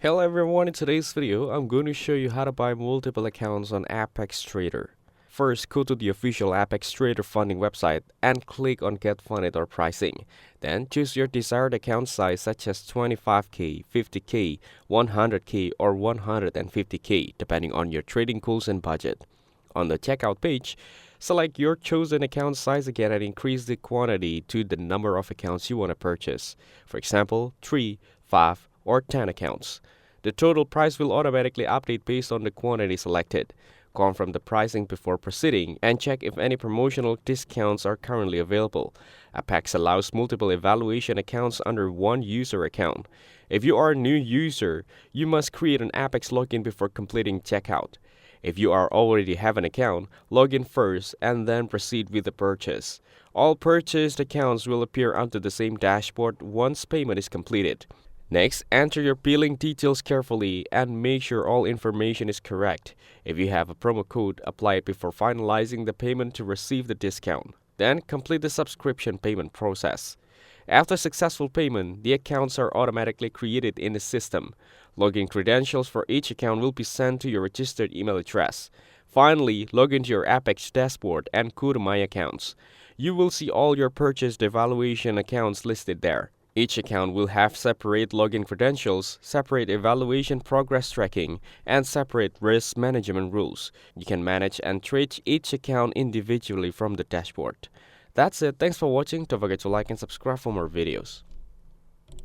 Hello everyone, in today's video, I'm going to show you how to buy multiple accounts on Apex Trader. First, go to the official Apex Trader funding website and click on Get Funded or Pricing. Then choose your desired account size such as 25k, 50k, 100k or 150k depending on your trading goals and budget. On the checkout page, select your chosen account size again and increase the quantity to the number of accounts you want to purchase. For example, 3, 5, or 10 accounts. The total price will automatically update based on the quantity selected. Confirm the pricing before proceeding and check if any promotional discounts are currently available. Apex allows multiple evaluation accounts under one user account. If you are a new user, you must create an Apex login before completing checkout. If you already have an account, log in first and then proceed with the purchase. All purchased accounts will appear onto the same dashboard once payment is completed. Next, enter your billing details carefully and make sure all information is correct. If you have a promo code, apply it before finalizing the payment to receive the discount. Then, complete the subscription payment process. After successful payment, the accounts are automatically created in the system. Login credentials for each account will be sent to your registered email address. Finally, log into your Apex dashboard and go to My Accounts. You will see all your purchased evaluation accounts listed there. Each account will have separate login credentials, separate evaluation progress tracking, and separate risk management rules. You can manage and trade each account individually from the dashboard. That's it. Thanks for watching. Don't forget to like and subscribe for more videos.